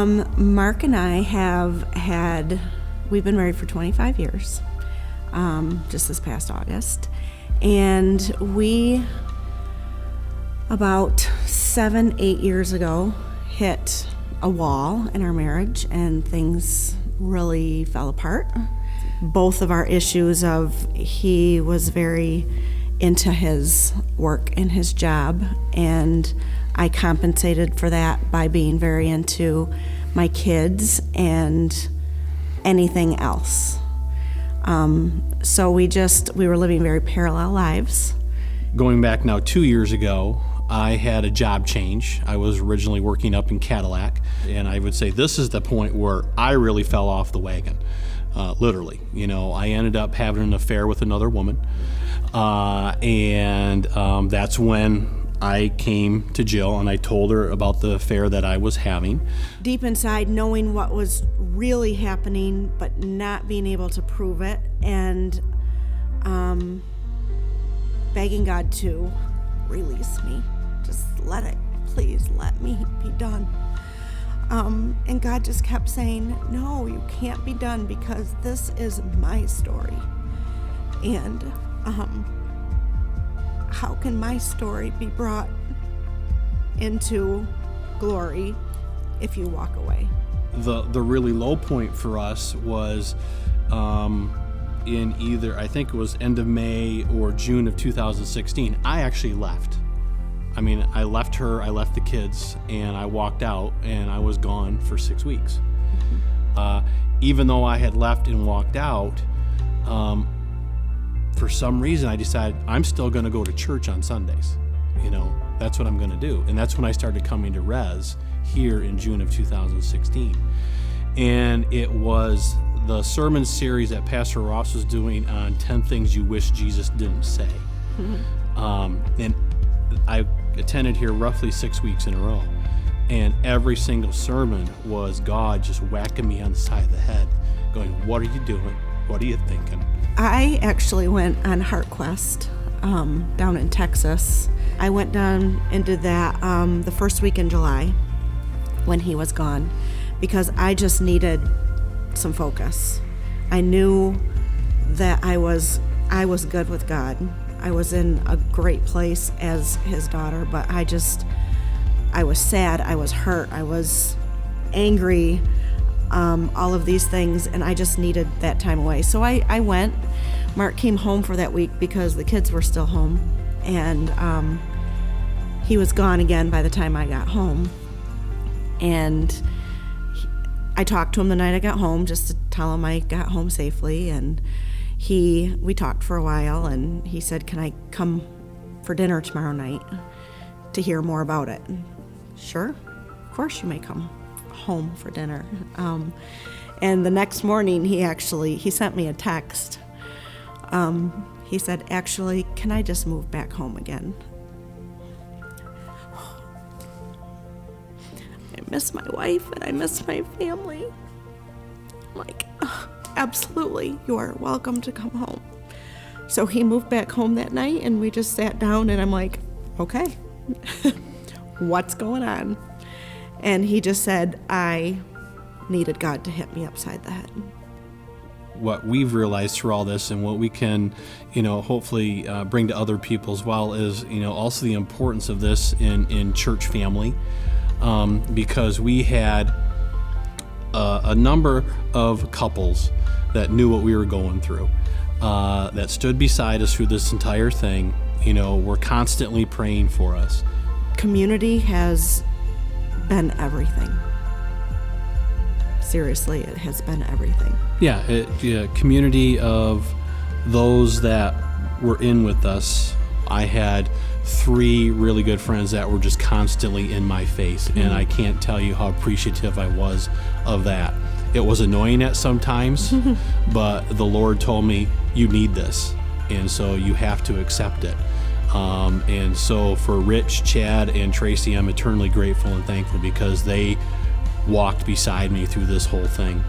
Mark and I we've been married for 25 years, just this past August. And we, about 7-8 years ago, hit a wall in our marriage and things really fell apart. Both of our issues of he was very into his work and his job, and I compensated for that by being very into my kids and anything else. So we were living very parallel lives. Going back now 2 years ago, I had a job change. I was originally working up in Cadillac, and I would say this is the point where I really fell off the wagon, literally. I ended up having an affair with another woman, and that's when I came to Jill and I told her about the affair that I was having. Deep inside, knowing what was really happening, but not being able to prove it, and begging God to release me. Just please let me be done. And God just kept saying, no, you can't be done because this is my story. And how can my story be brought into glory if you walk away? The really low point for us was in either, I think it was end of May or June of 2016, I actually left. I left her, I left the kids, and I walked out, and I was gone for 6 weeks. Even though I had left and walked out, for some reason I decided I'm still going to go to church on Sundays. That's what I'm going to do. And that's when I started coming to Res here in June of 2016. And it was the sermon series that Pastor Ross was doing on 10 things you wish Jesus didn't say. And I attended here roughly 6 weeks in a row. And every single sermon was God just whacking me on the side of the head, going, what are you doing? What are you thinking? I actually went on Heart Quest down in Texas. I went down and did that the first week in July when he was gone because I just needed some focus. I knew that I was good with God. I was in a great place as his daughter, but I was sad, I was hurt, I was angry, all of these things, and I just needed that time away. So I went. Mark came home for that week because the kids were still home, and he was gone again by the time I got home. And I talked to him the night I got home just to tell him I got home safely, and we talked for a while, and he said, can I come for dinner tomorrow night to hear more about it? Sure, of course you may come home for dinner. And the next morning he sent me a text. He said, actually, can I just move back home again? I miss my wife and I miss my family. I'm like, absolutely, you are welcome to come home. So he moved back home that night and we just sat down and I'm like, okay, what's going on? And he just said, I needed God to hit me upside the head. What we've realized through all this and what we can, hopefully bring to other people as well is, also the importance of this in church family, because we had a number of couples that knew what we were going through, that stood beside us through this entire thing, were constantly praying for us. Community has been everything. Seriously, it has been everything. Yeah, community of those that were in with us. I had 3 really good friends that were just constantly in my face, and I can't tell you how appreciative I was of that. It was annoying at some times, but the Lord told me, you need this, and so you have to accept it. And so for Rich, Chad, and Tracy, I'm eternally grateful and thankful because they walked beside me through this whole thing.